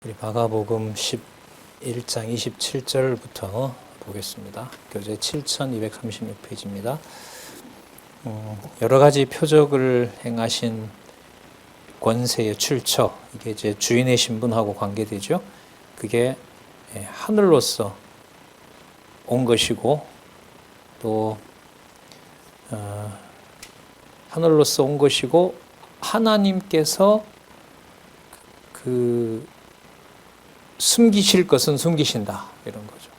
우리 마가복음 11장 27절부터 보겠습니다. 교재 7236페이지입니다. 여러 가지 표적을 행하신 권세의 출처, 이게 이제 주인의 신분하고 관계되죠. 그게 하늘로서 온 것이고, 또 하늘로서 온 것이고, 하나님께서 숨기실 것은 숨기신다, 이런 거죠.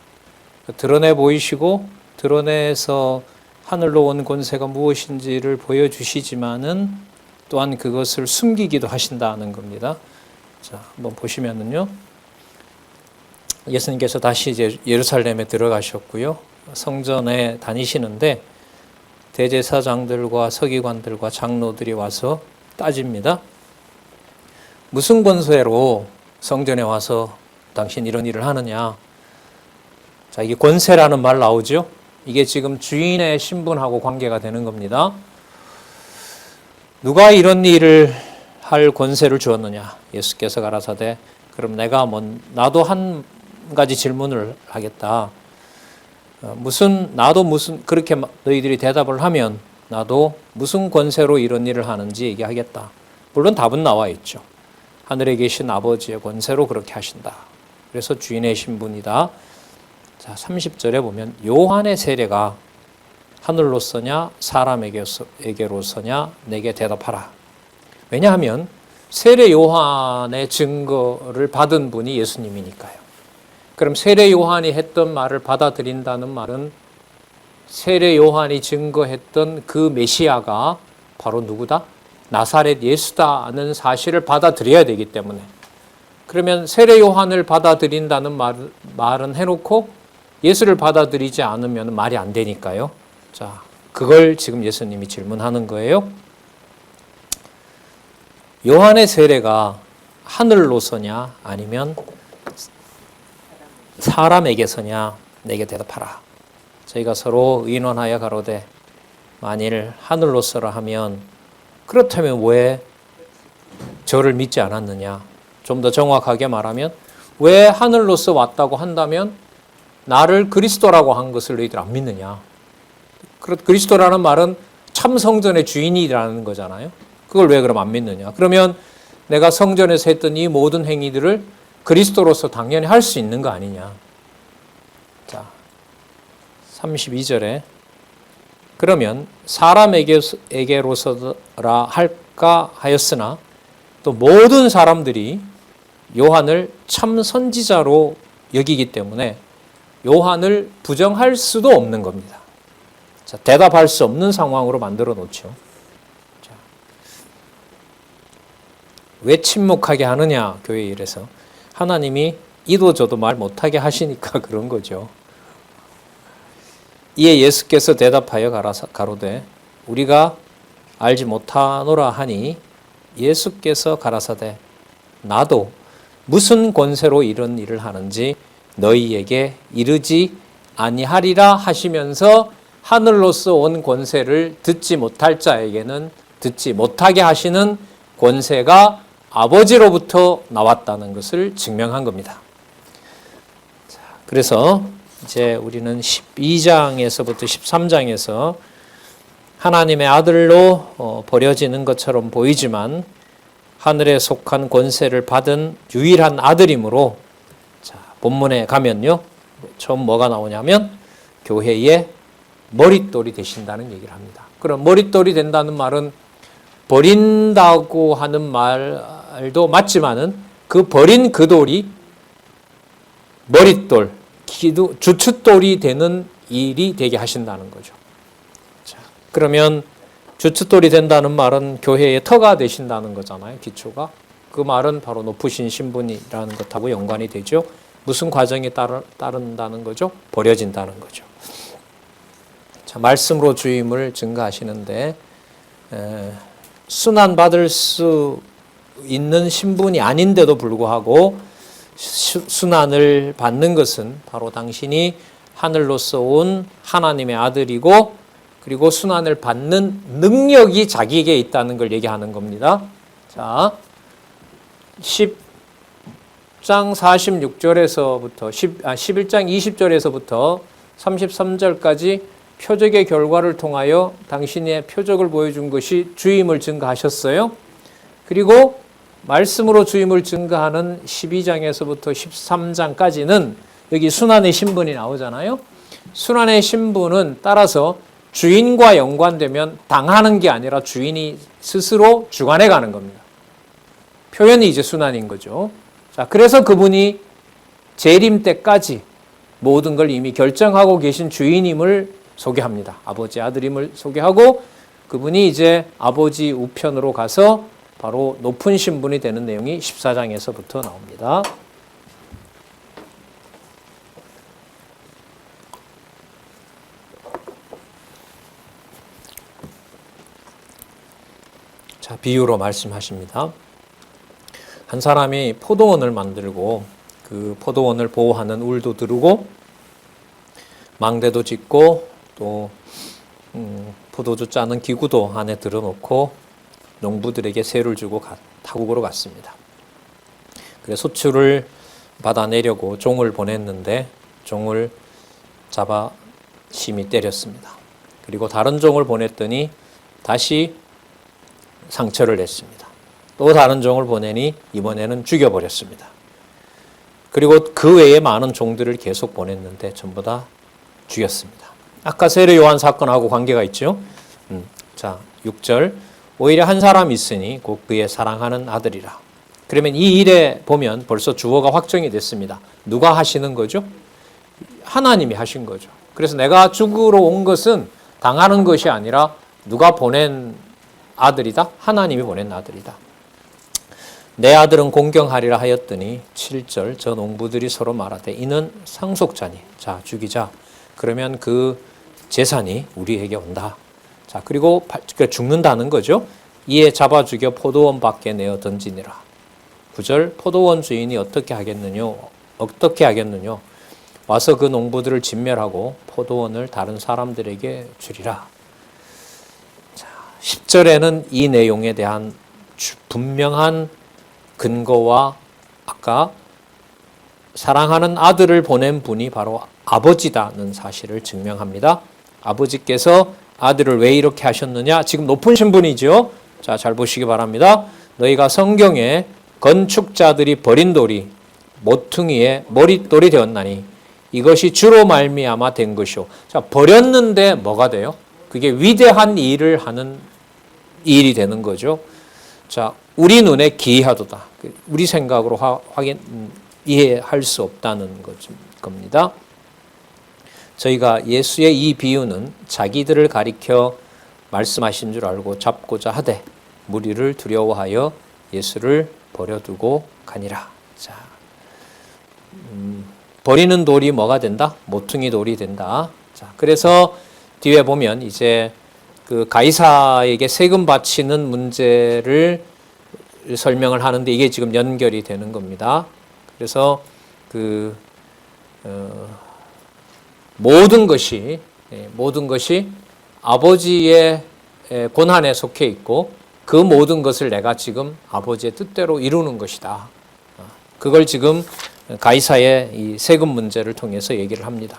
드러내 보이시고 드러내서 하늘로 온 권세가 무엇인지를 보여주시지만은 또한 그것을 숨기기도 하신다는 겁니다. 자, 한번 보시면은요, 예수님께서 다시 이제 예루살렘에 들어가셨고요, 성전에 다니시는데 대제사장들과 서기관들과 장로들이 와서 따집니다. 무슨 권세로 성전에 와서 당신 이런 일을 하느냐? 자, 이게 권세라는 말 나오죠? 이게 지금 주인의 신분하고 관계가 되는 겁니다. 누가 이런 일을 할 권세를 주었느냐? 예수께서 가라사대, 그럼 나도 한 가지 질문을 하겠다. 나도 그렇게 너희들이 대답을 하면 나도 무슨 권세로 이런 일을 하는지 얘기하겠다. 물론 답은 나와 있죠. 하늘에 계신 아버지의 권세로 그렇게 하신다. 그래서 주인의 신분이다. 자, 30절에 보면 요한의 세례가 하늘로서냐 사람에게로서냐 내게 대답하라. 왜냐하면 세례 요한의 증거를 받은 분이 예수님이니까요. 그럼 세례 요한이 했던 말을 받아들인다는 말은 세례 요한이 증거했던 그 메시아가 바로 누구다? 나사렛 예수다는 사실을 받아들여야 되기 때문에, 그러면 세례 요한을 받아들인다는 말은 해놓고 예수를 받아들이지 않으면 말이 안 되니까요. 자, 그걸 지금 예수님이 질문하는 거예요. 요한의 세례가 하늘로서냐 아니면 사람에게서냐 내게 대답하라. 저희가 서로 의논하여 가로되 만일 하늘로서라 하면 그렇다면 왜 저를 믿지 않았느냐? 좀 더 정확하게 말하면 왜 하늘로서 왔다고 한다면 나를 그리스도라고 한 것을 너희들 안 믿느냐? 그리스도라는 말은 참 성전의 주인이라는 거잖아요. 그걸 왜 그럼 안 믿느냐? 그러면 내가 성전에서 했던 이 모든 행위들을 그리스도로서 당연히 할 수 있는 거 아니냐? 자, 32절에 그러면 사람에게로서라 할까 하였으나 또 모든 사람들이 요한을 참 선지자로 여기기 때문에 요한을 부정할 수도 없는 겁니다. 자, 대답할 수 없는 상황으로 만들어 놓죠. 자, 왜 침묵하게 하느냐? 교회 일에서 하나님이 이도 저도 말 못하게 하시니까 그런 거죠. 이에 예수께서 대답하여 가로되 우리가 알지 못하노라 하니 예수께서 가라사대 나도 무슨 권세로 이런 일을 하는지 너희에게 이르지 아니하리라 하시면서 하늘로서 온 권세를 듣지 못할 자에게는 듣지 못하게 하시는 권세가 아버지로부터 나왔다는 것을 증명한 겁니다. 자, 그래서 이제 우리는 12장에서부터 13장에서 하나님의 아들로 버려지는 것처럼 보이지만 하늘에 속한 권세를 받은 유일한 아들이므로, 자, 본문에 가면요, 처음 뭐가 나오냐면 교회의 머릿돌이 되신다는 얘기를 합니다. 그럼 머릿돌이 된다는 말은 버린다고 하는 말도 맞지만은 그 버린 그 돌이 머릿돌, 주춧돌이 되는 일이 되게 하신다는 거죠. 자, 그러면 주춧돌이 된다는 말은 교회의 터가 되신다는 거잖아요. 기초가. 그 말은 바로 높으신 신분이라는 것하고 연관이 되죠. 무슨 과정이 따른다는 거죠? 버려진다는 거죠. 자, 말씀으로 주임을 증거하시는데 순환받을 수 있는 신분이 아닌데도 불구하고 순환을 받는 것은 바로 당신이 하늘로서 온 하나님의 아들이고, 그리고 순환을 받는 능력이 자기에게 있다는 걸 얘기하는 겁니다. 자, 10장 46절에서부터 11장 20절에서부터 33절까지 표적의 결과를 통하여 당신의 표적을 보여준 것이 주임을 증거하셨어요. 그리고 말씀으로 주임을 증거하는 12장에서부터 13장까지는 여기 순환의 신분이 나오잖아요. 순환의 신분은 따라서 주인과 연관되면 당하는 게 아니라 주인이 스스로 주관해 가는 겁니다. 표현이 이제 순환인 거죠. 자, 그래서 그분이 재림 때까지 모든 걸 이미 결정하고 계신 주인임을 소개합니다. 아버지 아들임을 소개하고 그분이 이제 아버지 우편으로 가서 바로 높은 신분이 되는 내용이 14장에서부터 나옵니다. 자, 비유로 말씀하십니다. 한 사람이 포도원을 만들고 그 포도원을 보호하는 울도 두르고 망대도 짓고 또 포도주 짜는 기구도 안에 들어놓고 농부들에게 세를 주고 타국으로 갔습니다. 그래서 소출을 받아내려고 종을 보냈는데 종을 잡아 심히 때렸습니다. 그리고 다른 종을 보냈더니 다시 상처를 냈습니다. 또 다른 종을 보내니 이번에는 죽여버렸습니다. 그리고 그 외에 많은 종들을 계속 보냈는데 전부 다 죽였습니다. 아까 세례 요한 사건하고 관계가 있죠. 자, 6절. 오히려 한 사람이 있으니 곧 그의 사랑하는 아들이라. 그러면 이 일에 보면 벌써 주어가 확정이 됐습니다. 누가 하시는 거죠? 하나님이 하신 거죠. 그래서 내가 죽으러 온 것은 당하는 것이 아니라 누가 보낸 아들이다? 하나님이 보낸 아들이다. 내 아들은 공경하리라 하였더니 7절 저 농부들이 서로 말하되 이는 상속자니 자 죽이자. 그러면 그 재산이 우리에게 온다. 자, 그리고 죽는다는 거죠. 이에 잡아 죽여 포도원 밖에 내어 던지니라. 9절 포도원 주인이 어떻게 하겠느냐? 와서 그 농부들을 진멸하고 포도원을 다른 사람들에게 주리라. 자, 10절에는 이 내용에 대한 분명한 근거와 아까 사랑하는 아들을 보낸 분이 바로 아버지다는 사실을 증명합니다. 아버지께서 아들을 왜 이렇게 하셨느냐? 지금 높은 신분이죠. 자, 잘 보시기 바랍니다. 너희가 성경에 건축자들이 버린 돌이 모퉁이의 머릿돌이 되었나니 이것이 주로 말미암아 된 것이오. 자, 버렸는데 뭐가 돼요? 그게 위대한 일을 하는 일이 되는 거죠. 자, 우리 눈에 기이하도다. 우리 생각으로 이해할 수 없다는 겁니다. 저희가 예수의 이 비유는 자기들을 가리켜 말씀하신 줄 알고 잡고자 하되 무리를 두려워하여 예수를 버려두고 가니라. 자, 버리는 돌이 뭐가 된다? 모퉁이 돌이 된다. 자, 그래서 뒤에 보면 이제 그 가이사에게 세금 바치는 문제를 설명을 하는데 이게 지금 연결이 되는 겁니다. 그래서 모든 것이 아버지의 권한에 속해 있고 그 모든 것을 내가 지금 아버지의 뜻대로 이루는 것이다. 그걸 지금 가이사의 이 세금 문제를 통해서 얘기를 합니다.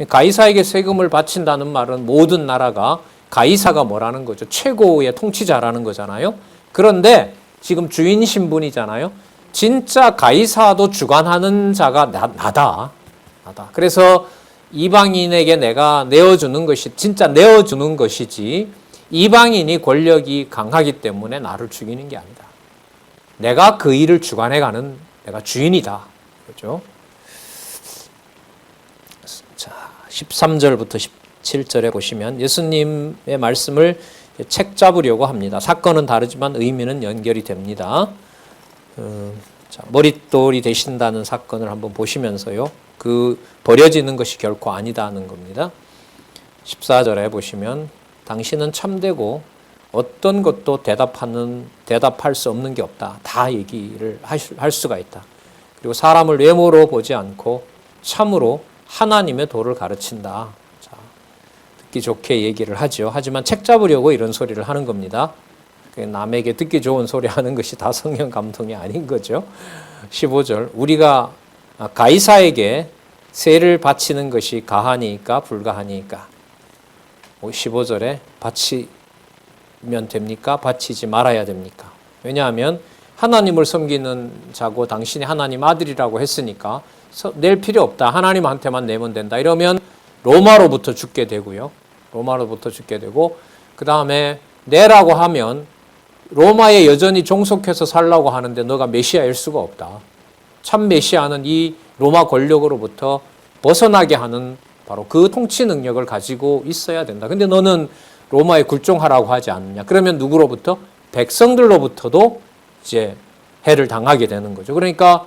가이사에게 세금을 바친다는 말은 모든 나라가 가이사가 뭐라는 거죠? 최고의 통치자라는 거잖아요. 그런데 지금 주인 신분이잖아요. 진짜 가이사도 주관하는 자가 나다. 그래서 이방인에게 내가 내어주는 것이 진짜 내어주는 것이지 이방인이 권력이 강하기 때문에 나를 죽이는 게 아니다. 내가 그 일을 주관해가는 내가 주인이다. 그렇죠? 자, 13절부터 17절에 보시면 예수님의 말씀을 책 잡으려고 합니다. 사건은 다르지만 의미는 연결이 됩니다. 자, 머릿돌이 되신다는 사건을 한번 보시면서요. 그 버려지는 것이 결코 아니다는 겁니다. 14절에 보시면 당신은 참되고 어떤 것도 대답할 수 없는 게 없다. 다 얘기를 할 수가 있다. 그리고 사람을 외모로 보지 않고 참으로 하나님의 도를 가르친다. 자, 듣기 좋게 얘기를 하죠. 하지만 책 잡으려고 이런 소리를 하는 겁니다. 남에게 듣기 좋은 소리 하는 것이 다 성령 감동이 아닌 거죠. 15절 우리가 가이사에게 세를 바치는 것이 가하니까 불가하니까. 15절에 바치면 됩니까? 바치지 말아야 됩니까? 왜냐하면 하나님을 섬기는 자고 당신이 하나님 아들이라고 했으니까 낼 필요 없다. 하나님한테만 내면 된다. 이러면 로마로부터 죽게 되고요. 로마로부터 죽게 되고 그 다음에 내라고 하면 로마에 여전히 종속해서 살라고 하는데 너가 메시아일 수가 없다. 참 메시아는 이 로마 권력으로부터 벗어나게 하는 바로 그 통치 능력을 가지고 있어야 된다. 근데 너는 로마에 굴종하라고 하지 않느냐. 그러면 누구로부터? 백성들로부터도 이제 해를 당하게 되는 거죠. 그러니까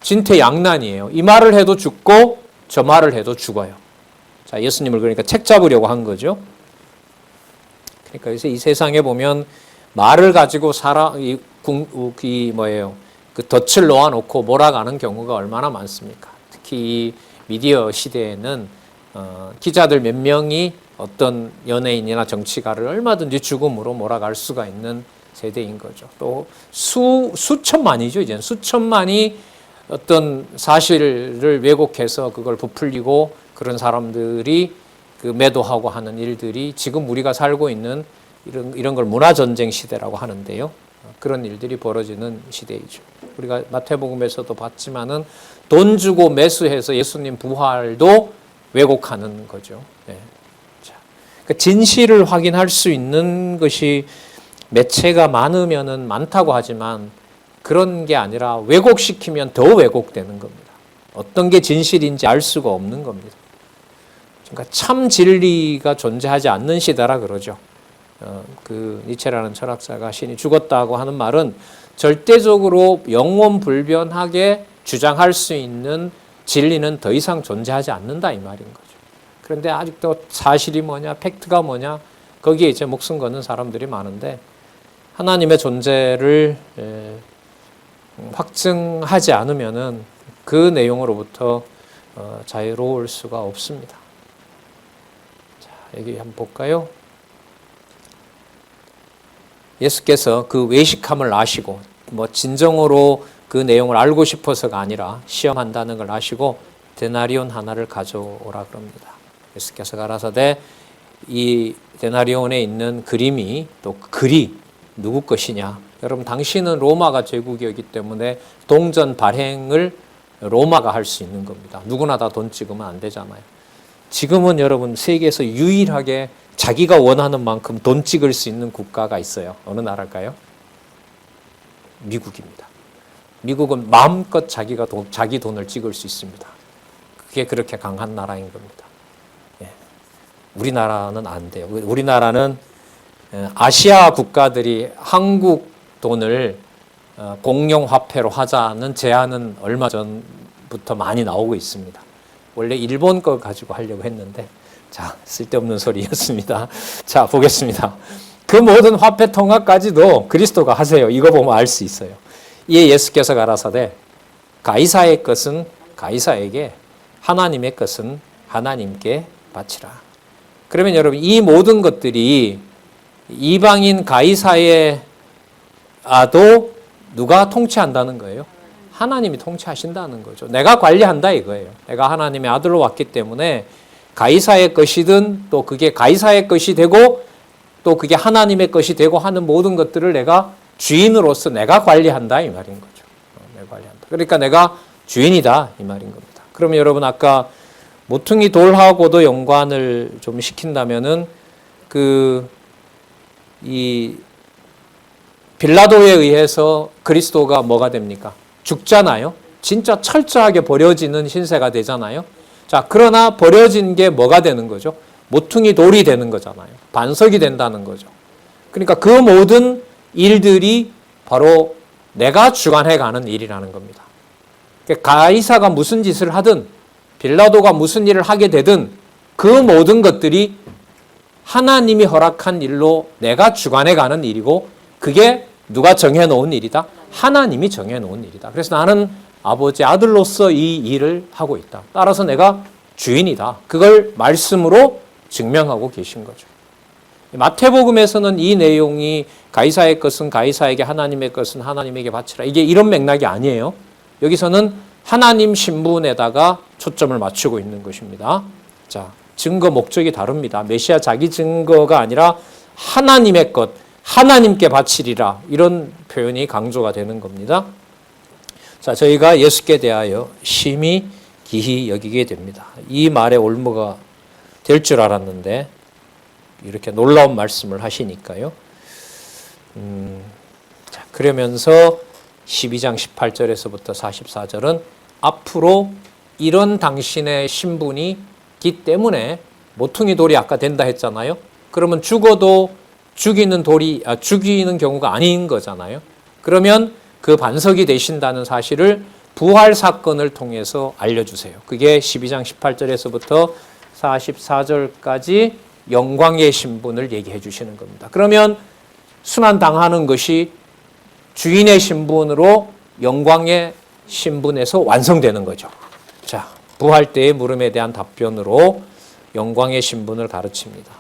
진퇴양난이에요. 이 말을 해도 죽고 저 말을 해도 죽어요. 자, 예수님을 그러니까 책 잡으려고 한 거죠. 그러니까 요새 이 세상에 보면 말을 가지고 그 덫을 놓아놓고 몰아가는 경우가 얼마나 많습니까? 특히 이 미디어 시대에는 기자들 몇 명이 어떤 연예인이나 정치가를 얼마든지 죽음으로 몰아갈 수가 있는 세대인 거죠. 또 수천만이죠. 이제는 수천만이 어떤 사실을 왜곡해서 그걸 부풀리고 그런 사람들이 그 매도하고 하는 일들이 지금 우리가 살고 있는 이런 걸 문화전쟁 시대라고 하는데요. 그런 일들이 벌어지는 시대이죠. 우리가 마태복음에서도 봤지만은 돈 주고 매수해서 예수님 부활도 왜곡하는 거죠. 네. 자, 그러니까 진실을 확인할 수 있는 것이 매체가 많으면은 많다고 하지만 그런 게 아니라 왜곡시키면 더 왜곡되는 겁니다. 어떤 게 진실인지 알 수가 없는 겁니다. 그러니까 참 진리가 존재하지 않는 시대라 그러죠. 그 니체라는 철학자가 신이 죽었다고 하는 말은 절대적으로 영원불변하게 주장할 수 있는 진리는 더 이상 존재하지 않는다 이 말인 거죠. 그런데 아직도 사실이 뭐냐, 팩트가 뭐냐 거기에 이제 목숨 거는 사람들이 많은데 하나님의 존재를 확증하지 않으면은 그 내용으로부터 자유로울 수가 없습니다. 자, 여기 한번 볼까요? 예수께서 그 외식함을 아시고 진정으로 그 내용을 알고 싶어서가 아니라 시험한다는 걸 아시고 데나리온 하나를 가져오라 그럽니다. 예수께서 가라사대 이 데나리온에 있는 그림이 또 글이 누구 것이냐. 여러분 당신은 로마가 제국이었기 때문에 동전 발행을 로마가 할 수 있는 겁니다. 누구나 다 돈 찍으면 안 되잖아요. 지금은 여러분 세계에서 유일하게 자기가 원하는 만큼 돈 찍을 수 있는 국가가 있어요. 어느 나라일까요? 미국입니다. 미국은 마음껏 자기 돈을 찍을 수 있습니다. 그게 그렇게 강한 나라인 겁니다. 예. 우리나라는 안 돼요. 우리나라는 아시아 국가들이 한국 돈을 공용화폐로 하자는 제안은 얼마 전부터 많이 나오고 있습니다. 원래 일본 거 가지고 하려고 했는데 자, 쓸데없는 소리였습니다. 자, 보겠습니다. 그 모든 화폐 통합까지도 그리스도가 하세요. 이거 보면 알 수 있어요. 이에 예수께서 가라사대 가이사의 것은 가이사에게 하나님의 것은 하나님께 바치라. 그러면 여러분 이 모든 것들이 이방인 가이사에도 누가 통치한다는 거예요? 하나님이 통치하신다는 거죠. 내가 관리한다 이거예요. 내가 하나님의 아들로 왔기 때문에 가이사의 것이든 또 그게 가이사의 것이 되고 또 그게 하나님의 것이 되고 하는 모든 것들을 내가 주인으로서 내가 관리한다 이 말인 거죠. 내가 관리한다. 그러니까 내가 주인이다 이 말인 겁니다. 그러면 여러분 아까 모퉁이 돌하고도 연관을 좀 시킨다면은 이 빌라도에 의해서 그리스도가 뭐가 됩니까? 죽잖아요. 진짜 철저하게 버려지는 신세가 되잖아요. 자, 그러나 버려진 게 뭐가 되는 거죠? 모퉁이 돌이 되는 거잖아요. 반석이 된다는 거죠. 그러니까 그 모든 일들이 바로 내가 주관해가는 일이라는 겁니다. 가이사가 무슨 짓을 하든 빌라도가 무슨 일을 하게 되든 그 모든 것들이 하나님이 허락한 일로 내가 주관해가는 일이고 그게 누가 정해놓은 일이다? 하나님이 정해놓은 일이다. 그래서 나는 아버지 아들로서 이 일을 하고 있다. 따라서 내가 주인이다. 그걸 말씀으로 증명하고 계신 거죠. 마태복음에서는 이 내용이 가이사의 것은 가이사에게, 하나님의 것은 하나님에게 바치라, 이게 이런 맥락이 아니에요. 여기서는 하나님 신분에다가 초점을 맞추고 있는 것입니다. 자, 증거 목적이 다릅니다. 메시아 자기 증거가 아니라 하나님의 것, 하나님께 바치리라, 이런 표현이 강조가 되는 겁니다. 자, 저희가 예수께 대하여 심히 기히 여기게 됩니다. 이 말에 올무가 될 줄 알았는데 이렇게 놀라운 말씀을 하시니까요. 자, 그러면서 12장 18절에서부터 44절은 앞으로 이런 당신의 신분이기 때문에 모퉁이 돌이 아까 된다 했잖아요. 그러면 죽어도 죽이는 경우가 아닌 거잖아요. 그러면 그 반석이 되신다는 사실을 부활 사건을 통해서 알려주세요. 그게 12장 18절에서부터 44절까지 영광의 신분을 얘기해 주시는 겁니다. 그러면 순환당하는 것이 주인의 신분으로 영광의 신분에서 완성되는 거죠. 자, 부활 때의 물음에 대한 답변으로 영광의 신분을 가르칩니다.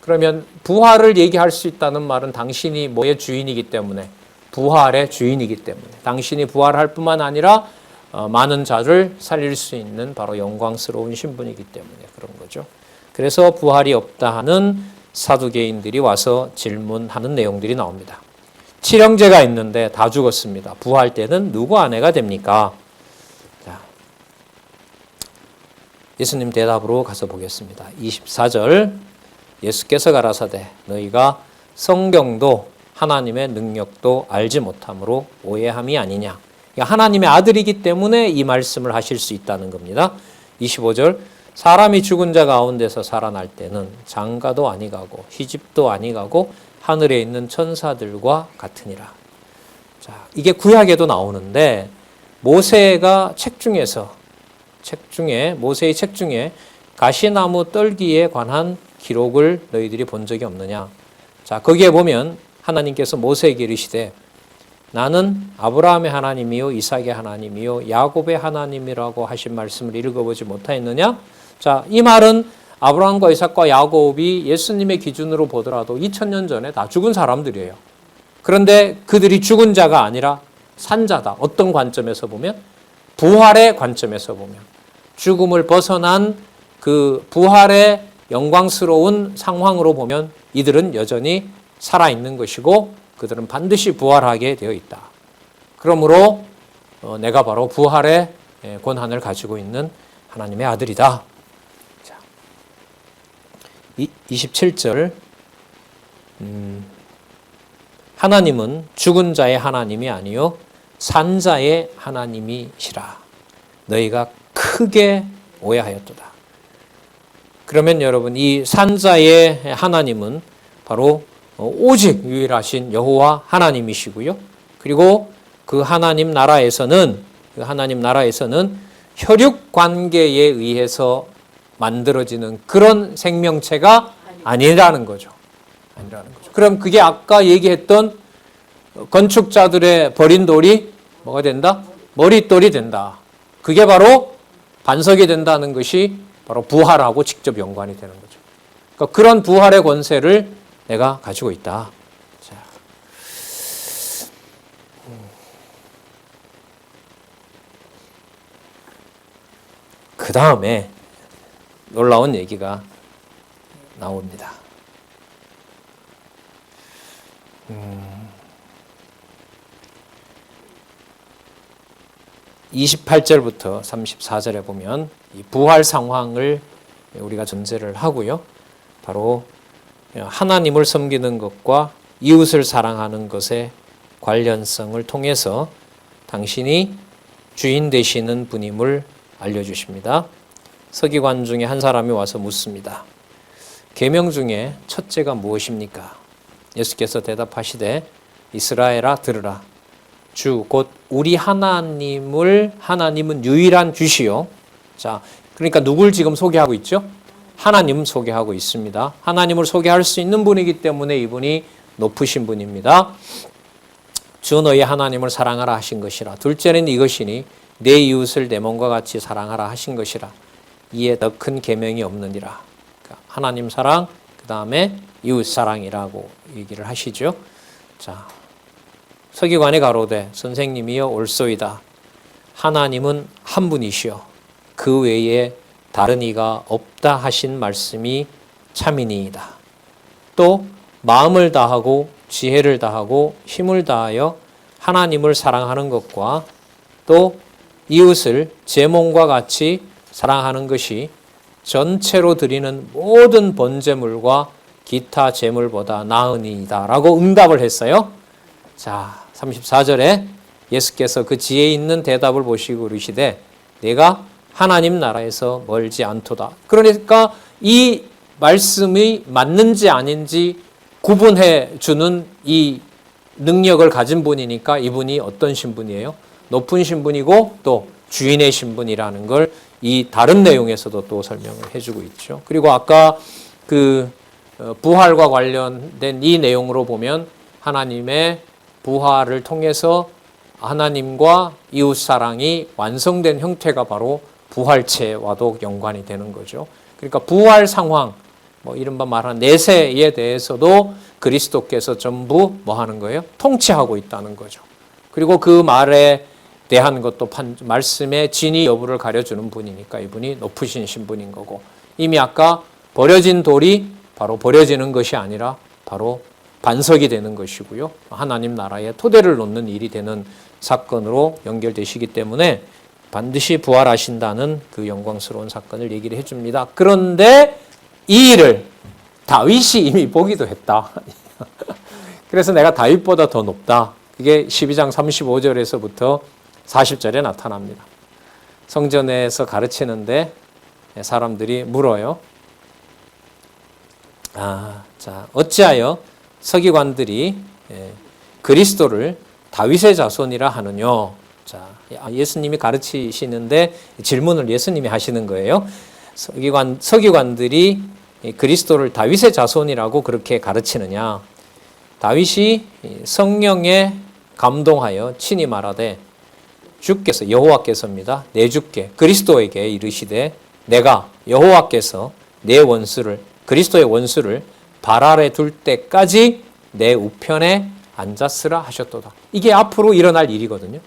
그러면 부활을 얘기할 수 있다는 말은 당신이 뭐의 주인이기 때문에, 부활의 주인이기 때문에, 당신이 부활할 뿐만 아니라 많은 자를 살릴 수 있는 바로 영광스러운 신분이기 때문에 그런 거죠. 그래서 부활이 없다 하는 사두개인들이 와서 질문하는 내용들이 나옵니다. 칠형제가 있는데 다 죽었습니다. 부활 때는 누구 아내가 됩니까? 자, 예수님 대답으로 가서 보겠습니다. 24절, 예수께서 가라사대 너희가 성경도 하나님의 능력도 알지 못함으로 오해함이 아니냐. 하나님의 아들이기 때문에 이 말씀을 하실 수 있다는 겁니다. 25절, 사람이 죽은 자 가운데서 살아날 때는 장가도 아니가고 시집도 아니가고 하늘에 있는 천사들과 같으니라. 자, 이게 구약에도 나오는데 모세가 모세의 책 중에 가시나무 떨기에 관한 기록을 너희들이 본 적이 없느냐. 자, 거기에 보면 하나님께서 모세에게 이르시되 나는 아브라함의 하나님이요 이삭의 하나님이요 야곱의 하나님이라고 하신 말씀을 읽어보지 못하였느냐. 자, 이 말은 아브라함과 이삭과 야곱이 예수님의 기준으로 보더라도 2000년 전에 다 죽은 사람들이에요. 그런데 그들이 죽은 자가 아니라 산자다. 어떤 관점에서 보면? 부활의 관점에서 보면. 죽음을 벗어난 그 부활의 영광스러운 상황으로 보면 이들은 여전히 살아있는 것이고 그들은 반드시 부활하게 되어 있다. 그러므로 내가 바로 부활의 권한을 가지고 있는 하나님의 아들이다. 27절, 하나님은 죽은 자의 하나님이 아니요 산 자의 하나님이시라. 너희가 크게 오해하였도다. 그러면 여러분, 이 산 자의 하나님은 바로 오직 유일하신 여호와 하나님이시고요. 그리고 그 하나님 나라에서는 혈육 관계에 의해서 만들어지는 그런 생명체가 아니라는 거죠. 그럼 그게 아까 얘기했던 건축자들의 버린 돌이 뭐가 된다? 머릿돌이 된다. 그게 바로 반석이 된다는 것이 바로 부활하고 직접 연관이 되는 거죠. 그러니까 그런 부활의 권세를 내가 가지고 있다. 자. 그 다음에 놀라운 얘기가 나옵니다. 28절부터 34절에 보면 이 부활 상황을 우리가 전제를 하고요. 바로 하나님을 섬기는 것과 이웃을 사랑하는 것의 관련성을 통해서 당신이 주인 되시는 분임을 알려주십니다. 서기관 중에 한 사람이 와서 묻습니다. 계명 중에 첫째가 무엇입니까? 예수께서 대답하시되 이스라엘아 들으라. 주 곧 우리 하나님은 유일한 주시요. 자, 그러니까 누굴 지금 소개하고 있죠? 하나님 소개하고 있습니다. 하나님을 소개할 수 있는 분이기 때문에 이분이 높으신 분입니다. 주 너희 하나님을 사랑하라 하신 것이라. 둘째는 이것이니 내 이웃을 내 몸과 같이 사랑하라 하신 것이라. 이에 더 큰 계명이 없느니라. 그러니까 하나님 사랑, 그 다음에 이웃 사랑이라고 얘기를 하시죠. 자, 서기관의 가로되 선생님이여 옳소이다. 하나님은 한 분이시여 그 외에 다른 이가 없다 하신 말씀이 참이니이다. 또 마음을 다하고 지혜를 다하고 힘을 다하여 하나님을 사랑하는 것과 또 이웃을 제 몸과 같이 사랑하는 것이 전체로 드리는 모든 번제물과 기타 제물보다 나으니이다 라고 응답을 했어요. 자, 34절에 예수께서 그 지혜 있는 대답을 보시고 이르시되 내가 하나님 나라에서 멀지 않도다. 그러니까 이 말씀이 맞는지 아닌지 구분해 주는 이 능력을 가진 분이니까 이분이 어떤 신분이에요? 높은 신분이고 또 주인의 신분이라는 걸 이 다른 내용에서도 또 설명을 해주고 있죠. 그리고 아까 그 부활과 관련된 이 내용으로 보면 하나님의 부활을 통해서 하나님과 이웃 사랑이 완성된 형태가 바로 부활체와도 연관이 되는 거죠. 그러니까 부활 상황, 뭐 이른바 말하는 내세에 대해서도 그리스도께서 전부 뭐 하는 거예요? 통치하고 있다는 거죠. 그리고 그 말에 대한 것도 말씀의 진위 여부를 가려주는 분이니까 이분이 높으신 신분인 거고, 이미 아까 버려진 돌이 바로 버려지는 것이 아니라 바로 반석이 되는 것이고요. 하나님 나라에 토대를 놓는 일이 되는 사건으로 연결되시기 때문에 반드시 부활하신다는 그 영광스러운 사건을 얘기를 해줍니다. 그런데 이 일을 다윗이 이미 보기도 했다. 그래서 내가 다윗보다 더 높다. 그게 12장 35절에서부터 40절에 나타납니다. 성전에서 가르치는데 사람들이 물어요. 자, 어찌하여 서기관들이 그리스도를 다윗의 자손이라 하느뇨? 자, 예수님이 가르치시는데 질문을 예수님이 하시는 거예요. 서기관들이 그리스도를 다윗의 자손이라고 그렇게 가르치느냐? 다윗이 성령에 감동하여 친히 말하되 주께서 여호와께서입니다. 내 주께 그리스도에게 이르시되 내가 여호와께서 내 원수를 그리스도의 원수를 발 아래 둘 때까지 내 우편에 앉았으라 하셨도다. 이게 앞으로 일어날 일이거든요.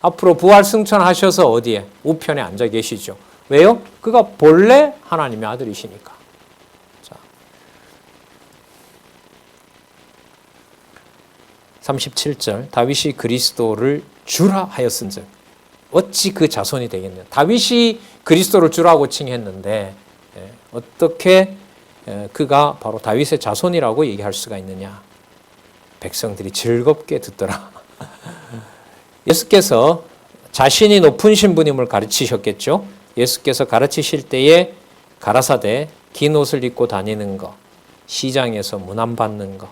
앞으로 부활 승천하셔서 어디에? 우편에 앉아 계시죠. 왜요? 그가 본래 하나님의 아들이시니까. 자, 37절 다윗이 그리스도를 주라 하였은즉 어찌 그 자손이 되겠냐. 다윗이 그리스도를 주라고 칭했는데 어떻게 그가 바로 다윗의 자손이라고 얘기할 수가 있느냐. 백성들이 즐겁게 듣더라. 예수께서 자신이 높은 신분임을 가르치셨겠죠. 예수께서 가르치실 때에 가라사대 긴 옷을 입고 다니는 것, 시장에서 문안 받는 것,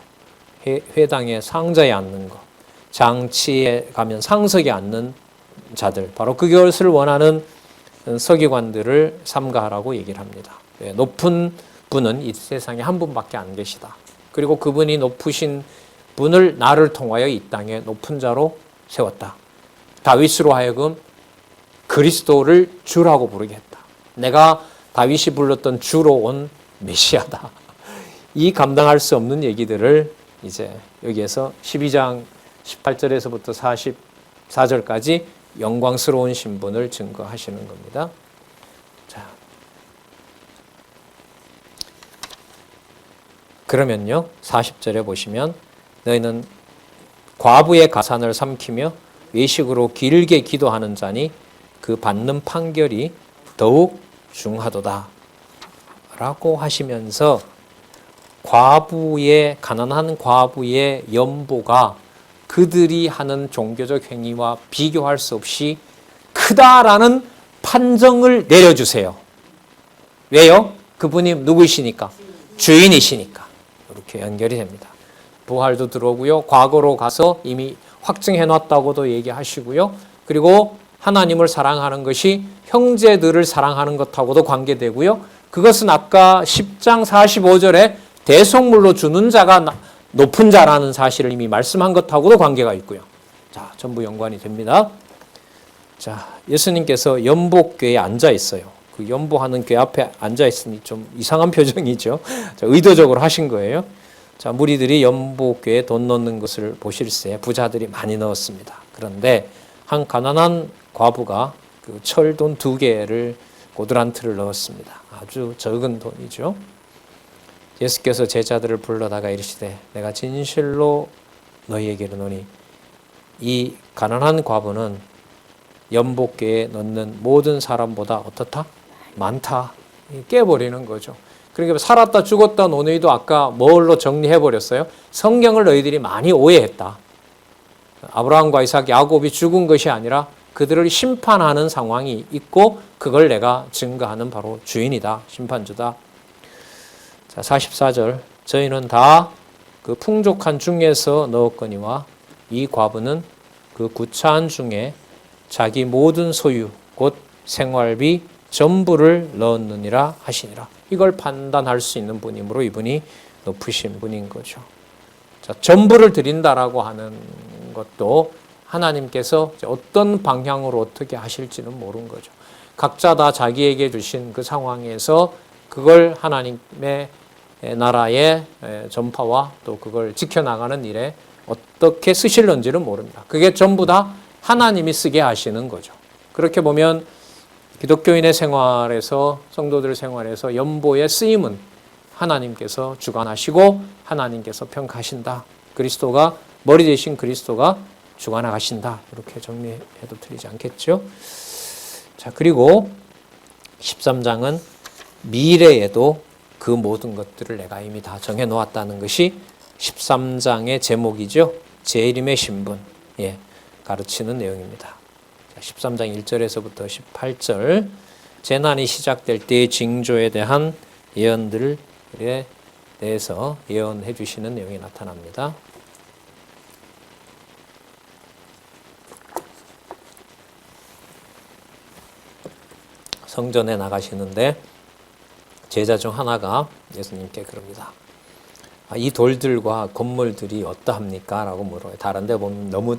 회당에 상자에 앉는 것, 장치에 가면 상석에 앉는 자들, 바로 그것을 원하는 서기관들을 삼가하라고 얘기를 합니다. 높은 분은 이 세상에 한 분밖에 안 계시다. 그리고 그분이 높으신 분을 나를 통하여 이 땅에 높은 자로 세웠다. 다윗으로 하여금 그리스도를 주라고 부르게 했다. 내가 다윗이 불렀던 주로 온 메시아다. 이 감당할 수 없는 얘기들을 이제 여기에서 12장 18절에서부터 44절까지 영광스러운 신분을 증거하시는 겁니다. 자, 그러면요 40절에 보시면 너희는 과부의 가산을 삼키며 외식으로 길게 기도하는 자니 그 받는 판결이 더욱 중하도다 라고 하시면서 가난한 과부의 연보가 그들이 하는 종교적 행위와 비교할 수 없이 크다라는 판정을 내려주세요. 왜요? 그분이 누구이시니까? 주인이시니까. 이렇게 연결이 됩니다. 부활도 들어오고요. 과거로 가서 이미 확증해놨다고도 얘기하시고요. 그리고 하나님을 사랑하는 것이 형제들을 사랑하는 것하고도 관계되고요. 그것은 아까 10장 45절에 대속물로 주는 자가 높은 자라는 사실을 이미 말씀한 것하고도 관계가 있고요. 자, 전부 연관이 됩니다. 자, 예수님께서 연복궤에 앉아 있어요. 그 연보하는 궤 앞에 앉아 있으니 좀 이상한 표정이죠. 자, 의도적으로 하신 거예요. 자, 무리들이 연복궤에 돈 넣는 것을 보실새 부자들이 많이 넣었습니다. 그런데 한 가난한 과부가 그 철돈 2개를 고드란트를 넣었습니다. 아주 적은 돈이죠. 예수께서 제자들을 불러다가 이르시되 내가 진실로 너희에게 이르노니 이 가난한 과부는 연복궤에 넣는 모든 사람보다 어떻다? 많다. 깨버리는 거죠. 그러니까 살았다 죽었다 논의도 아까 뭘로 정리해버렸어요? 성경을 너희들이 많이 오해했다. 아브라함과 이삭, 야곱이 죽은 것이 아니라 그들을 심판하는 상황이 있고 그걸 내가 증거하는 바로 주인이다. 심판주다. 자, 44절 저희는 다 그 풍족한 중에서 넣었거니와 이 과부는 그 구차한 중에 자기 모든 소유 곧 생활비 전부를 넣었느니라 하시니라. 이걸 판단할 수 있는 분이므로 이분이 높으신 분인 거죠. 자, 전부를 드린다라고 하는 것도 하나님께서 어떤 방향으로 어떻게 하실지는 모르는 거죠. 각자 다 자기에게 주신 그 상황에서 그걸 하나님의 나라의 전파와 또 그걸 지켜나가는 일에 어떻게 쓰실는지는 모릅니다. 그게 전부 다 하나님이 쓰게 하시는 거죠. 그렇게 보면 기독교인의 생활에서 성도들 생활에서 연보의 쓰임은 하나님께서 주관하시고 하나님께서 평가하신다. 그리스도가 머리 대신 그리스도가 주관하신다. 이렇게 정리해도 틀리지 않겠죠. 자, 그리고 13장은 미래에도 그 모든 것들을 내가 이미 다 정해 놓았다는 것이 13장의 제목이죠. 재림의 신분. 예, 가르치는 내용입니다. 13장 1절에서부터 18절 재난이 시작될 때의 징조에 대한 예언들에 대해서 예언해 주시는 내용이 나타납니다. 성전에 나가시는데 제자 중 하나가 예수님께 그럽니다. 이 돌들과 건물들이 어떠합니까? 라고 물어요. 다른 데 보면 너무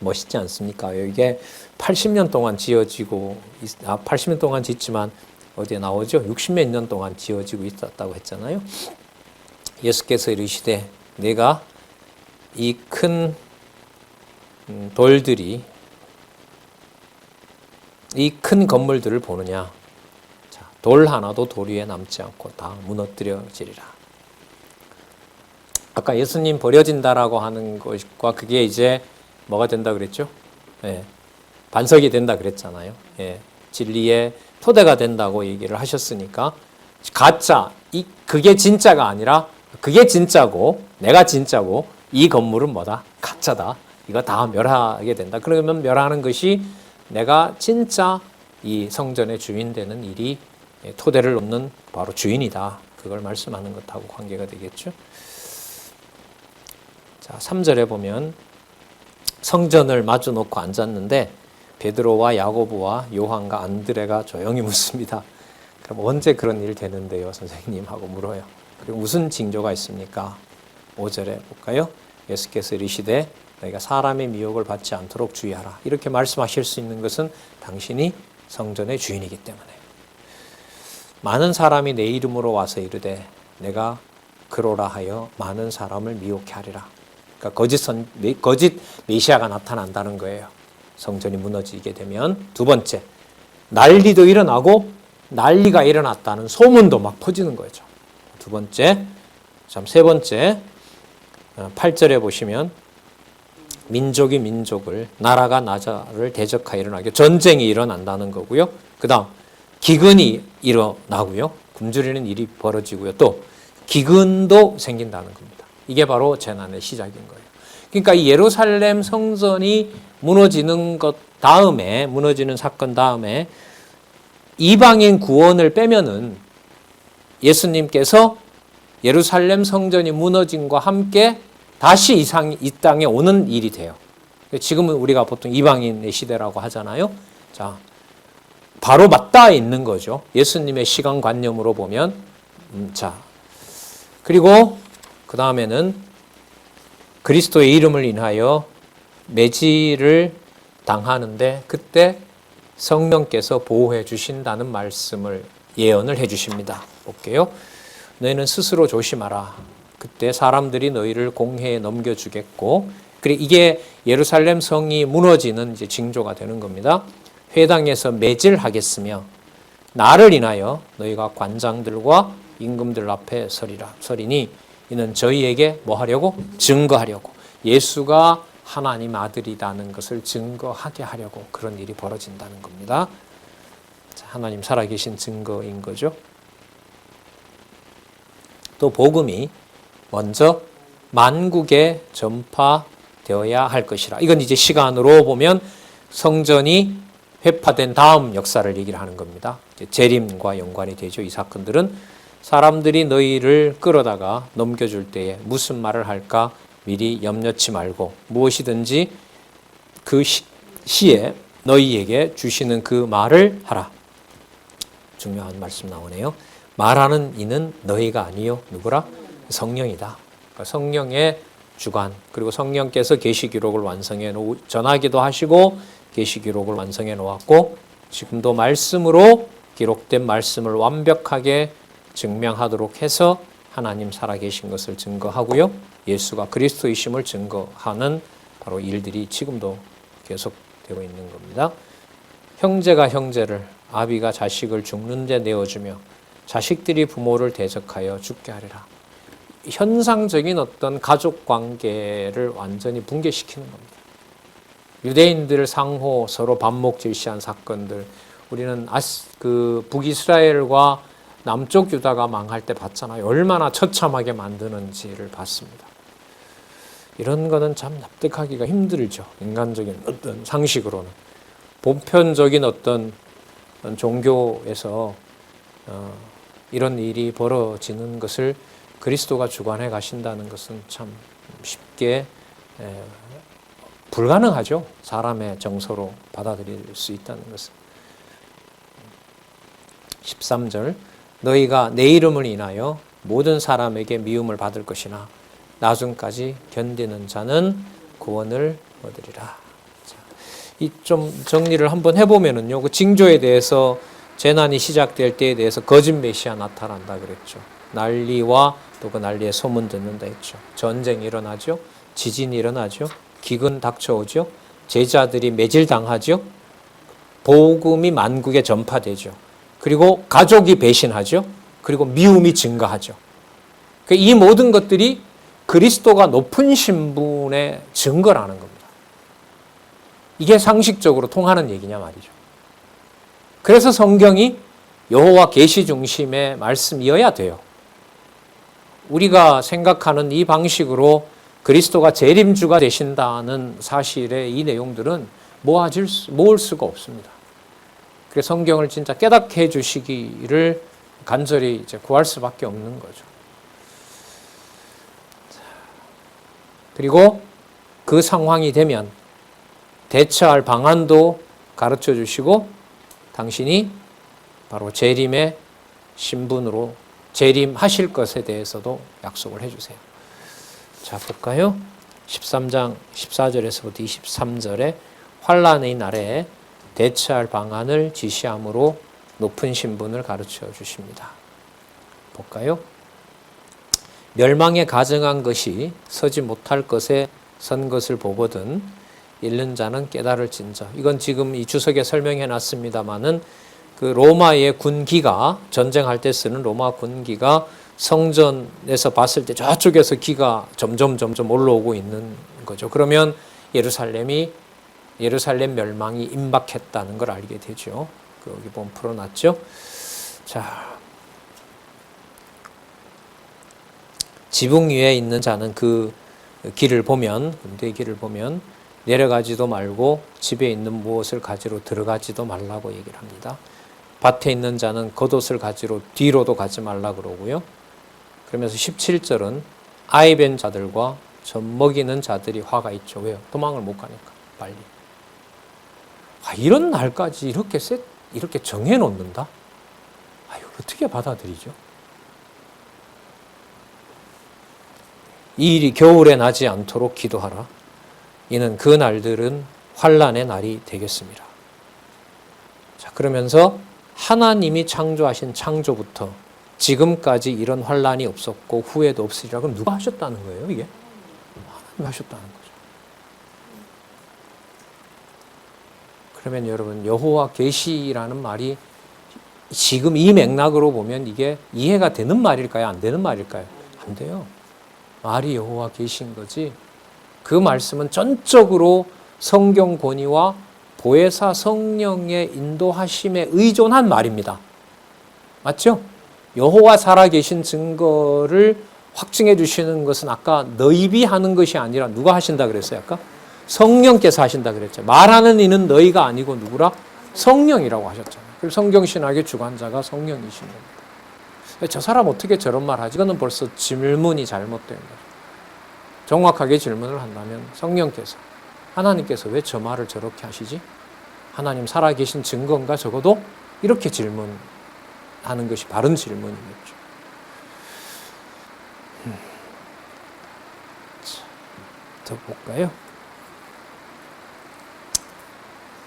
멋있지 않습니까? 이게 80년 동안 지어지고 80년 동안 짓지만 어디에 나오죠? 60몇 년 동안 지어지고 있었다고 했잖아요. 예수께서 이르시되 내가 이 큰 돌들이 이 큰 건물들을 보느냐? 자, 돌 하나도 돌 위에 남지 않고 다 무너뜨려지리라. 아까 예수님 버려진다라고 하는 것과 그게 이제 뭐가 된다 그랬죠? 예, 반석이 된다 그랬잖아요. 예, 진리의 토대가 된다고 얘기를 하셨으니까 가짜, 그게 진짜가 아니라 그게 진짜고 내가 진짜고 이 건물은 뭐다? 가짜다. 이거 다 멸하게 된다. 그러면 멸하는 것이 내가 진짜 이 성전의 주인 되는 일이 토대를 놓는 바로 주인이다. 그걸 말씀하는 것하고 관계가 되겠죠. 자, 3절에 보면 성전을 마주 놓고 앉았는데 베드로와 야고보와 요한과 안드레가 조용히 묻습니다. 그럼 언제 그런 일 되는데요, 선생님? 하고 물어요. 그리고 무슨 징조가 있습니까? 5절에 볼까요? 예수께서 이르시되 너희가 사람의 미혹을 받지 않도록 주의하라. 이렇게 말씀하실 수 있는 것은 당신이 성전의 주인이기 때문에. 많은 사람이 내 이름으로 와서 이르되 내가 그로라 하여 많은 사람을 미혹해 하리라. 그러니까 거짓 메시아가 나타난다는 거예요. 성전이 무너지게 되면. 두 번째, 난리도 일어나고 난리가 일어났다는 소문도 막 퍼지는 거죠. 두 번째, 세 번째 8절에 보시면 민족이 민족을, 나라가 나라를 대적하여 일어나게 전쟁이 일어난다는 거고요. 그 다음 기근이 일어나고요. 굶주리는 일이 벌어지고요. 또 기근도 생긴다는 겁니다. 이게 바로 재난의 시작인 거예요. 그러니까 이 예루살렘 성전이 무너지는 것 다음에, 무너지는 사건 다음에 이방인 구원을 빼면은 예수님께서 예루살렘 성전이 무너짐과 함께 다시 이 땅에 오는 일이 돼요. 지금은 우리가 보통 이방인의 시대라고 하잖아요. 자, 바로 맞닿아 있는 거죠. 예수님의 시간관념으로 보면. 자, 그리고 그 다음에는 그리스도의 이름을 인하여 매질을 당하는데 그때 성령께서 보호해 주신다는 말씀을 예언을 해 주십니다. 볼게요. 너희는 스스로 조심하라. 그때 사람들이 너희를 공회에 넘겨주겠고, 그리고 이게 예루살렘 성이 무너지는 이제 징조가 되는 겁니다. 회당에서 매질하겠으며 나를 인하여 너희가 관장들과 임금들 앞에 서리니 이는 저희에게 뭐 하려고? 증거하려고. 예수가 하나님 아들이라는 것을 증거하게 하려고 그런 일이 벌어진다는 겁니다. 하나님 살아계신 증거인 거죠. 또 복음이 먼저 만국에 전파되어야 할 것이라. 이건 이제 시간으로 보면 성전이 회파된 다음 역사를 얘기를 하는 겁니다. 재림과 연관이 되죠. 이 사건들은 사람들이 너희를 끌어다가 넘겨줄 때에 무슨 말을 할까 미리 염려치 말고 무엇이든지 그 시에 너희에게 주시는 그 말을 하라. 중요한 말씀 나오네요. 말하는 이는 너희가 아니요 누구라? 성령이다. 그러니까 성령의 주관, 그리고 성령께서 계시기록을 완성해 전하기도 하시고 계시기록을 완성해 놓았고 지금도 말씀으로 기록된 말씀을 완벽하게 증명하도록 해서 하나님 살아계신 것을 증거하고요. 예수가 그리스도이심을 증거하는 바로 일들이 지금도 계속되고 있는 겁니다. 형제가 형제를, 아비가 자식을 죽는 데 내어주며 자식들이 부모를 대적하여 죽게 하리라. 현상적인 어떤 가족 관계를 완전히 붕괴시키는 겁니다. 유대인들 상호 서로 반목 질시한 사건들, 우리는 북이스라엘과 남쪽 유다가 망할 때 봤잖아요. 얼마나 처참하게 만드는지를 봤습니다. 이런 거는 참 납득하기가 힘들죠. 인간적인 어떤 상식으로는. 보편적인 어떤 종교에서 이런 일이 벌어지는 것을 그리스도가 주관해 가신다는 것은 참 쉽게 불가능하죠. 사람의 정서로 받아들일 수 있다는 것은. 13절 너희가 내 이름을 인하여 모든 사람에게 미움을 받을 것이나 나중까지 견디는 자는 구원을 얻으리라. 이 좀 정리를 한번 해보면은요, 그 징조에 대해서 재난이 시작될 때에 대해서 거짓 메시아 나타난다 그랬죠. 난리와 또 그 난리에 소문 듣는다 했죠. 전쟁이 일어나죠. 지진이 일어나죠. 기근 닥쳐오죠. 제자들이 매질당하죠. 복음이 만국에 전파되죠. 그리고 가족이 배신하죠. 그리고 미움이 증가하죠. 이 모든 것들이 그리스도가 높은 신분의 증거라는 겁니다. 이게 상식적으로 통하는 얘기냐 말이죠. 그래서 성경이 여호와 계시 중심의 말씀이어야 돼요. 우리가 생각하는 이 방식으로 그리스도가 재림주가 되신다는 사실의 이 내용들은 모을 수가 없습니다. 그래서 성경을 진짜 깨닫게 해주시기를 간절히 이제 구할 수밖에 없는 거죠. 그리고 그 상황이 되면 대처할 방안도 가르쳐 주시고 당신이 바로 재림의 신분으로 재림하실 것에 대해서도 약속을 해주세요. 자, 볼까요? 13장 14절에서부터 23절에 환난의 날에 대처할 방안을 지시함으로 높은 신분을 가르쳐 주십니다. 볼까요? 멸망에 가증한 것이 서지 못할 것에 선 것을 보거든 잃는 자는 깨달을진저. 이건 지금 이 주석에 설명해 놨습니다마는 그 로마의 군기가 전쟁할 때 쓰는 로마 군기가 성전에서 봤을 때 저쪽에서 기가 점점 올라오고 있는 거죠. 그러면 예루살렘 멸망이 임박했다는 걸 알게 되죠. 여기 보면 풀어놨죠. 자, 지붕 위에 있는 자는 그 길을 보면, 군대의 길을 보면 내려가지도 말고 집에 있는 무엇을 가지러 들어가지도 말라고 얘기를 합니다. 밭에 있는 자는 겉옷을 가지러 뒤로도 가지 말라 그러고요. 그러면서 17절은 아이벤 자들과 젖 먹이는 자들이 화가 있죠. 왜요? 도망을 못 가니까 빨리. 이런 날까지 이렇게 정해놓는다? 어떻게 받아들이죠? 이 일이 겨울에 나지 않도록 기도하라. 이는 그 날들은 환난의 날이 되겠습니다. 자, 그러면서 하나님이 창조하신 창조부터 지금까지 이런 환란이 없었고 후에도 없으리라. 그럼 누가 하셨다는 거예요, 이게? 하나님이 하셨다는 거죠. 그러면 여러분, 여호와 계시라는 말이 지금 이 맥락으로 보면 이게 이해가 되는 말일까요? 안 되는 말일까요? 안 돼요. 말이 여호와 계신 거지. 그 말씀은 전적으로 성경 권위와 보혜사 성령의 인도하심에 의존한 말입니다. 맞죠? 여호와 살아계신 증거를 확증해 주시는 것은 아까 너희비 하는 것이 아니라 누가 하신다 그랬어요? 아까 성령께서 하신다 그랬죠. 말하는 이는 너희가 아니고 누구라? 성령이라고 하셨잖아요. 그리고 성경신학의 주관자가 성령이신 겁니다. 저 사람 어떻게 저런 말 하지? 이거는 벌써 질문이 잘못된 거죠. 정확하게 질문을 한다면 성령께서, 하나님께서 왜 저 말을 저렇게 하시지? 하나님 살아계신 증거인가? 적어도 이렇게 질문하는 것이 바른 질문이겠죠. 자, 더 볼까요?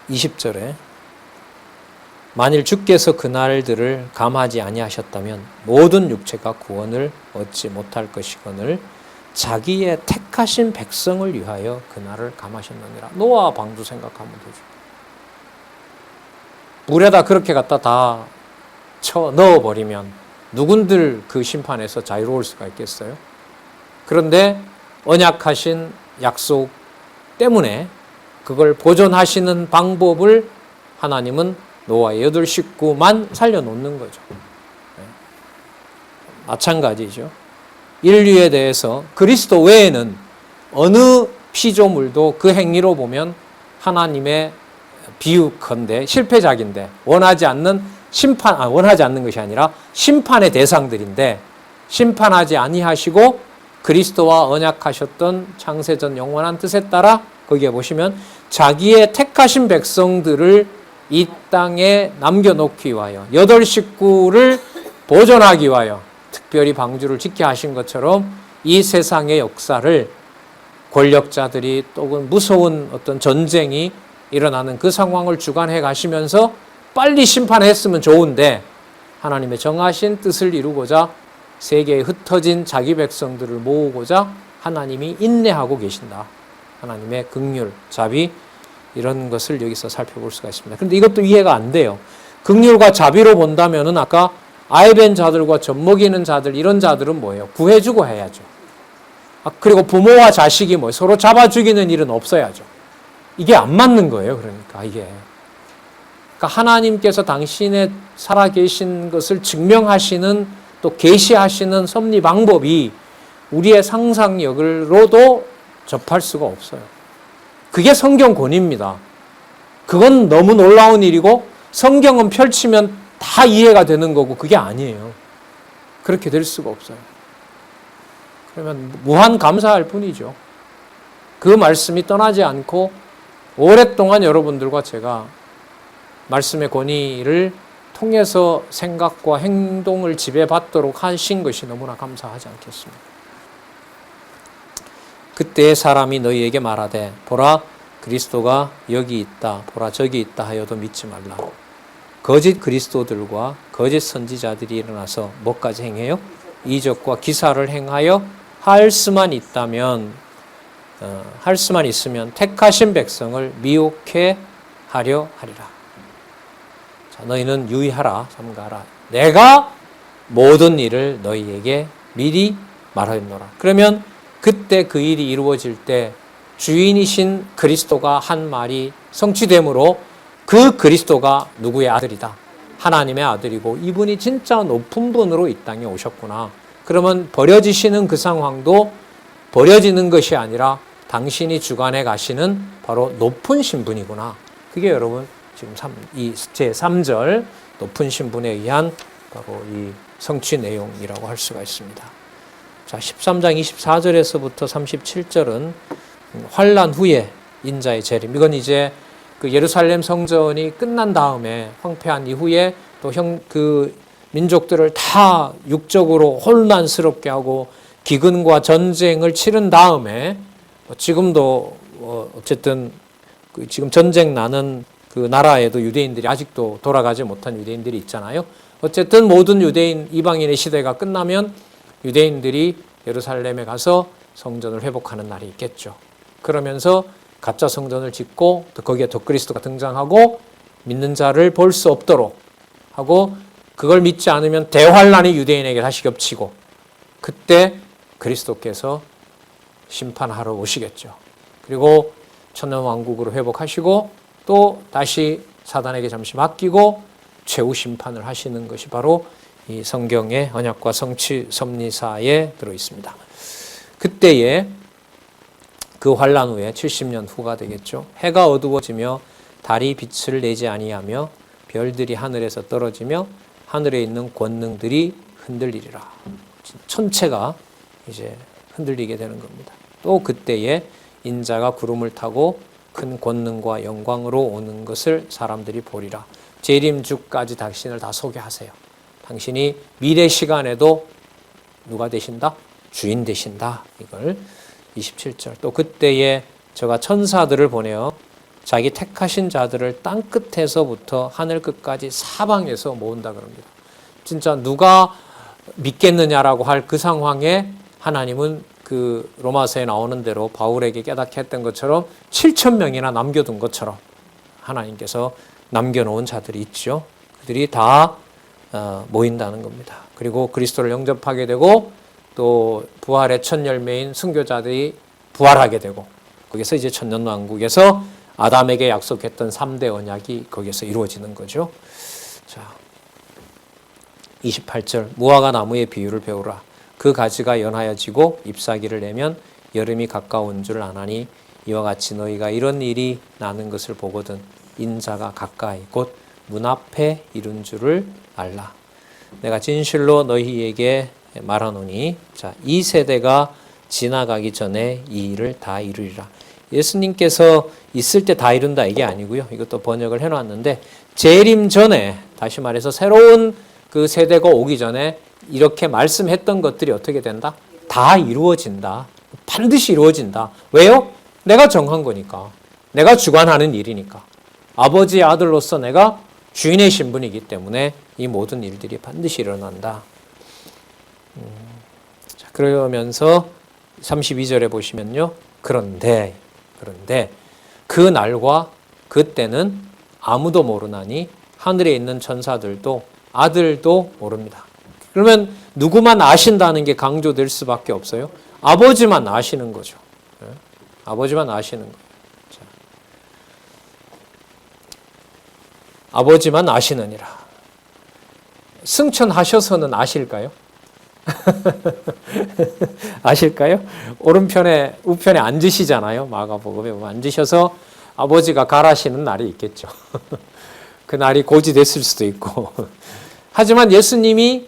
20절에 만일 주께서 그날들을 감하지 아니하셨다면 모든 육체가 구원을 얻지 못할 것이거늘 자기의 택하신 백성을 위하여 그날을 감하셨느니라. 노아 방주 생각하면 되죠. 물에다 그렇게 갖다 다 쳐 넣어버리면 누군들 그 심판에서 자유로울 수가 있겠어요? 그런데 언약하신 약속 때문에 그걸 보존하시는 방법을 하나님은 노아의 8 식구만 살려놓는 거죠. 마찬가지죠. 인류에 대해서 그리스도 외에는 어느 피조물도 그 행위로 보면 하나님의 비유컨대 실패작인데 원하지 않는 것이 아니라 심판의 대상들인데 심판하지 아니하시고 그리스도와 언약하셨던 창세전 영원한 뜻에 따라 거기에 보시면 자기의 택하신 백성들을 이 땅에 남겨놓기 위하여 8 식구를 보존하기 위하여 특별히 방주를 짓게 하신 것처럼 이 세상의 역사를 권력자들이 또는 무서운 어떤 전쟁이 일어나는 그 상황을 주관해 가시면서 빨리 심판했으면 좋은데 하나님의 정하신 뜻을 이루고자 세계에 흩어진 자기 백성들을 모으고자 하나님이 인내하고 계신다. 하나님의 긍휼, 자비 이런 것을 여기서 살펴볼 수가 있습니다. 그런데 이것도 이해가 안 돼요. 긍휼과 자비로 본다면은 아까 아이벤 자들과 젖먹이는 자들 이런 자들은 뭐예요? 구해주고 해야죠. 그리고 부모와 자식이 뭐예요? 서로 잡아 죽이는 일은 없어야죠. 이게 안 맞는 거예요. 그러니까 이게. 그러니까 하나님께서 당신의 살아계신 것을 증명하시는 또 계시하시는 섭리 방법이 우리의 상상력으로도 접할 수가 없어요. 그게 성경 권위입니다. 그건 너무 놀라운 일이고 성경은 펼치면 다 이해가 되는 거고 그게 아니에요. 그렇게 될 수가 없어요. 그러면 무한 감사할 뿐이죠. 그 말씀이 떠나지 않고 오랫동안 여러분들과 제가 말씀의 권위를 통해서 생각과 행동을 지배받도록 하신 것이 너무나 감사하지 않겠습니까? 그때의 사람이 너희에게 말하되 보라 그리스도가 여기 있다 보라 저기 있다 하여도 믿지 말라. 거짓 그리스도들과 거짓 선지자들이 일어나서 뭐까지 행해요? 이적과 기사를 행하여 할 수만 있으면 택하신 백성을 미혹해 하려 하리라. 자, 너희는 유의하라 삼가하라. 내가 모든 일을 너희에게 미리 말하였노라. 그러면 그때 그 일이 이루어질 때 주인이신 그리스도가 한 말이 성취되므로 그 그리스도가 누구의 아들이다? 하나님의 아들이고 이분이 진짜 높은 분으로 이 땅에 오셨구나. 그러면 버려지시는 그 상황도 버려지는 것이 아니라 당신이 주관해 가시는 바로 높은 신분이구나. 그게 여러분 지금 제 3절 높은 신분에 의한 바로 이 성취 내용이라고 할 수가 있습니다. 자, 13장 24절에서부터 37절은 환란 후에 인자의 재림. 이건 이제 그 예루살렘 성전이 끝난 다음에 황폐한 이후에 또 그 민족들을 다 육적으로 혼란스럽게 하고 기근과 전쟁을 치른 다음에 지금도 어쨌든 지금 전쟁 나는 그 나라에도 유대인들이 아직도 돌아가지 못한 유대인들이 있잖아요. 어쨌든 모든 유대인, 이방인의 시대가 끝나면 유대인들이 예루살렘에 가서 성전을 회복하는 날이 있겠죠. 그러면서 가짜 성전을 짓고 또 거기에 적그리스도가 등장하고 믿는 자를 볼 수 없도록 하고 그걸 믿지 않으면 대환란이 유대인에게 다시 겹치고 그때 그리스도께서 심판하러 오시겠죠. 그리고 천년왕국으로 회복하시고 또 다시 사단에게 잠시 맡기고 최후 심판을 하시는 것이 바로 이 성경의 언약과 성취 섭리사에 들어 있습니다. 그때에 그 환란 후에 70년 후가 되겠죠. 해가 어두워지며 달이 빛을 내지 아니하며 별들이 하늘에서 떨어지며 하늘에 있는 권능들이 흔들리리라. 천체가 이제 흔들리게 되는 겁니다. 또 그때에 인자가 구름을 타고 큰 권능과 영광으로 오는 것을 사람들이 보리라. 재림주까지 당신을 다 소개하세요. 당신이 미래 시간에도 누가 되신다? 주인 되신다. 이걸 27절. 또 그때에 저가 천사들을 보내어 자기 택하신 자들을 땅 끝에서부터 하늘 끝까지 사방에서 모은다 그럽니다. 진짜 누가 믿겠느냐라고 할 그 상황에 하나님은 그 로마서에 나오는 대로 바울에게 깨닫게 했던 것처럼 7천 명이나 남겨둔 것처럼 하나님께서 남겨놓은 자들이 있죠. 그들이 다 모인다는 겁니다. 그리고 그리스도를 영접하게 되고 또 부활의 첫 열매인 순교자들이 부활하게 되고 거기서 이제 천년왕국에서 아담에게 약속했던 3대 언약이 거기서 이루어지는 거죠. 자, 28절 무화과 나무의 비유를 배우라. 그 가지가 연하여지고 잎사귀를 내면 여름이 가까운 줄 아나니 이와 같이 너희가 이런 일이 나는 것을 보거든 인자가 가까이 곧 문 앞에 이른 줄을 알라. 내가 진실로 너희에게 말하노니 자, 이 세대가 지나가기 전에 이 일을 다 이루리라. 예수님께서 있을 때 다 이룬다 이게 아니고요. 이것도 번역을 해놨는데 재림 전에 다시 말해서 새로운 그 세대가 오기 전에 이렇게 말씀했던 것들이 어떻게 된다? 다 이루어진다. 반드시 이루어진다. 왜요? 내가 정한 거니까. 내가 주관하는 일이니까. 아버지의 아들로서 내가 주인의 신분이기 때문에 이 모든 일들이 반드시 일어난다. 자, 그러면서 32절에 보시면요. 그런데 그 날과 그때는 아무도 모르나니 하늘에 있는 천사들도 아들도 모릅니다. 그러면 누구만 아신다는 게 강조될 수밖에 없어요. 아버지만 아시는 거죠. 아버지만 아시는 거예요. 자. 아버지만 아시느니라. 승천하셔서는 아실까요? 아실까요? 오른편에 우편에 앉으시잖아요. 마가복음에 앉으셔서 아버지가 가라시는 날이 있겠죠. 그 날이 고지됐을 수도 있고. 하지만 예수님이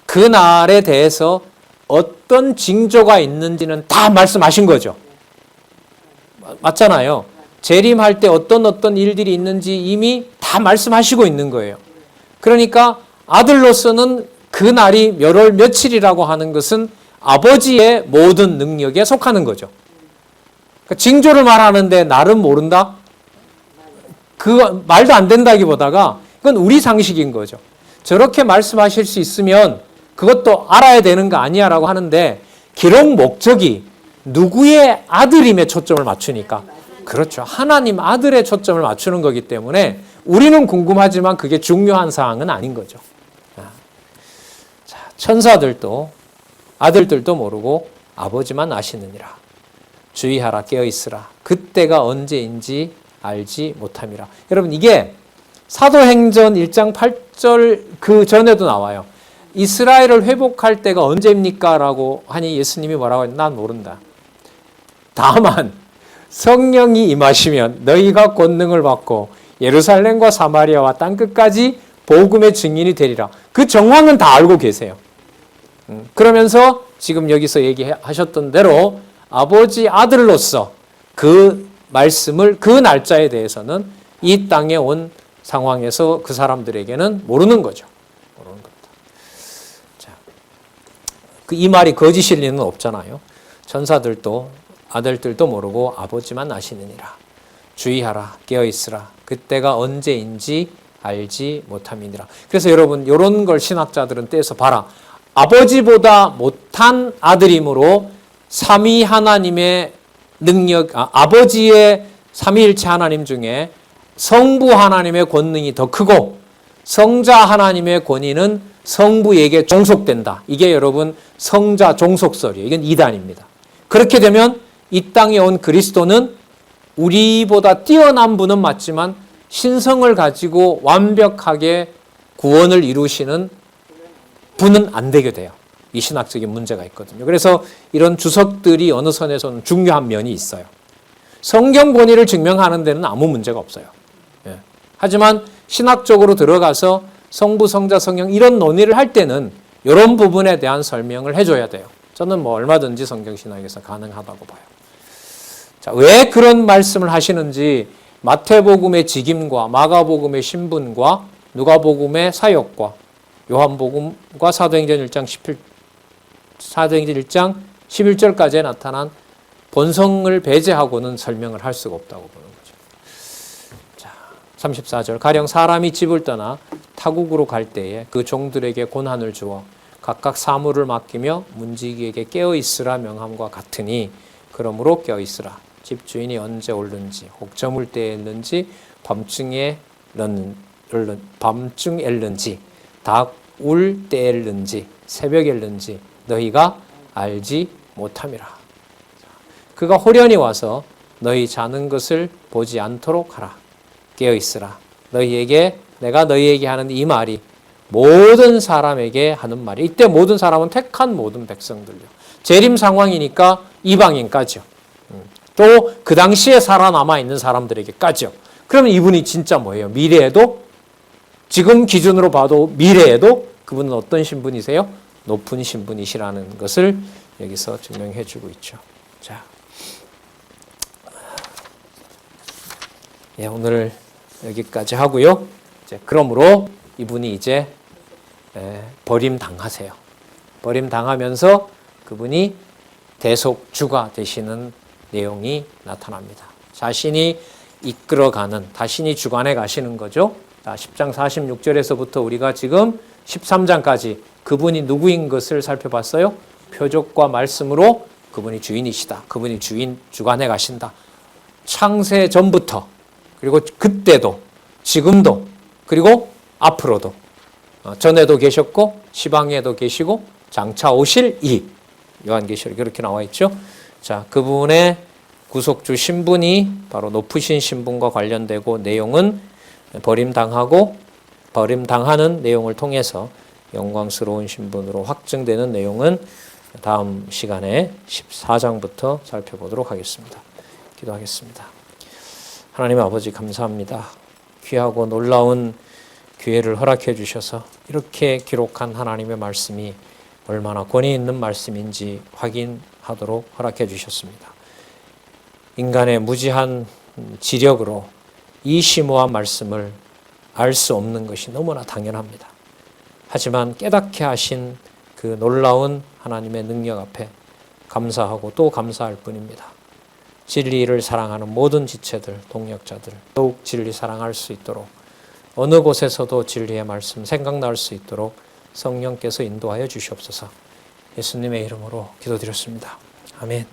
그 날에 대해서 어떤 징조가 있는지는 다 말씀하신 거죠. 맞잖아요. 재림할 때 어떤 일들이 있는지 이미 다 말씀하시고 있는 거예요. 그러니까 아들로서는 그 날이 몇 월 며칠이라고 하는 것은 아버지의 모든 능력에 속하는 거죠. 그러니까 징조를 말하는데 날은 모른다? 그 말도 안 된다기보다가 그건 우리 상식인 거죠. 저렇게 말씀하실 수 있으면 그것도 알아야 되는 거 아니야 라고 하는데 기록 목적이 누구의 아들임에 초점을 맞추니까 그렇죠. 하나님 아들의 초점을 맞추는 거기 때문에 우리는 궁금하지만 그게 중요한 사항은 아닌 거죠. 자, 천사들도 아들들도 모르고 아버지만 아시느니라. 주의하라 깨어있으라. 그때가 언제인지 알지 못함이라. 여러분 이게 사도행전 1장 8절 그 전에도 나와요. 이스라엘을 회복할 때가 언제입니까? 라고 하니 예수님이 뭐라고 했냐? 난 모른다. 다만 성령이 임하시면 너희가 권능을 받고 예루살렘과 사마리아와 땅끝까지 복음의 증인이 되리라. 그 정황은 다 알고 계세요. 그러면서 지금 여기서 얘기하셨던 대로 아버지 아들로서 그 말씀을 그 날짜에 대해서는 이 땅에 온 상황에서 그 사람들에게는 모르는 거죠. 모르는 겁니다. 자, 이 말이 거짓일 리는 없잖아요. 천사들도 아들들도 모르고 아버지만 아시느니라. 주의하라 깨어있으라. 그때가 언제인지 알지 못함이니라. 그래서 여러분 이런 걸 신학자들은 떼서 봐라. 아버지보다 못한 아들이므로 삼위 하나님의 능력, 아버지의 삼위일체 하나님 중에 성부 하나님의 권능이 더 크고 성자 하나님의 권위는 성부에게 종속된다. 이게 여러분 성자 종속설이에요. 이건 이단입니다. 그렇게 되면 이 땅에 온 그리스도는 우리보다 뛰어난 분은 맞지만 신성을 가지고 완벽하게 구원을 이루시는 분은 안 되게 돼요. 이 신학적인 문제가 있거든요. 그래서 이런 주석들이 어느 선에서는 중요한 면이 있어요. 성경 권위를 증명하는 데는 아무 문제가 없어요. 예. 하지만 신학적으로 들어가서 성부, 성자, 성령 이런 논의를 할 때는 이런 부분에 대한 설명을 해줘야 돼요. 저는 뭐 얼마든지 성경신학에서 가능하다고 봐요. 자, 왜 그런 말씀을 하시는지 마태복음의 직임과 마가복음의 신분과 누가복음의 사역과 요한복음과 사도행전 1장 11절까지에 나타난 본성을 배제하고는 설명을 할 수가 없다고 보는 거죠. 자, 34절 가령 사람이 집을 떠나 타국으로 갈 때에 그 종들에게 권한을 주어 각각 사물을 맡기며 문지기에게 깨어있으라 명함과 같으니 그러므로 깨어있으라. 집주인이 언제 올는지 혹 저물 때에 있는지 밤중에 엘는지 닭울 때에 엘는지 새벽에 엘는지 너희가 알지 못함이라. 그가 호련히 와서 너희 자는 것을 보지 않도록 하라. 깨어있으라. 내가 너희에게 하는 이 말이 모든 사람에게 하는 말이. 이때 모든 사람은 택한 모든 백성들요. 재림 상황이니까 이방인까지요. 또 그 당시에 살아남아 있는 사람들에게까지요. 그러면 이분이 진짜 뭐예요? 미래에도 지금 기준으로 봐도 미래에도 그분은 어떤 신분이세요? 높은 신분이시라는 것을 여기서 증명해 주고 있죠. 자, 예, 오늘 여기까지 하고요. 이제 그러므로 이분이 이제 버림당하세요. 버림당하면서 그분이 대속주가 되시는 내용이 나타납니다. 자신이 이끌어가는, 자신이 주관해 가시는 거죠. 자, 10장 46절에서부터 우리가 지금 13장까지 그분이 누구인 것을 살펴봤어요. 표적과 말씀으로 그분이 주인이시다. 그분이 주관해 가신다. 창세 전부터, 그리고 그때도, 지금도, 그리고 앞으로도, 전에도 계셨고 시방에도 계시고 장차 오실 이 요한계시록에 그렇게 나와 있죠. 자, 그분의 구속주 신분이 바로 높으신 신분과 관련되고 내용은 버림당하는 내용을 통해서 영광스러운 신분으로 확증되는 내용은 다음 시간에 14장부터 살펴보도록 하겠습니다. 기도하겠습니다. 하나님 아버지 감사합니다. 귀하고 놀라운 기회를 허락해 주셔서 이렇게 기록한 하나님의 말씀이 얼마나 권위 있는 말씀인지 확인하도록 허락해 주셨습니다. 인간의 무지한 지력으로 이 심오한 말씀을 알 수 없는 것이 너무나 당연합니다. 하지만 깨닫게 하신 그 놀라운 하나님의 능력 앞에 감사하고 또 감사할 뿐입니다. 진리를 사랑하는 모든 지체들, 동역자들 더욱 진리 사랑할 수 있도록 어느 곳에서도 진리의 말씀 생각날 수 있도록 성령께서 인도하여 주시옵소서. 예수님의 이름으로 기도드렸습니다. 아멘.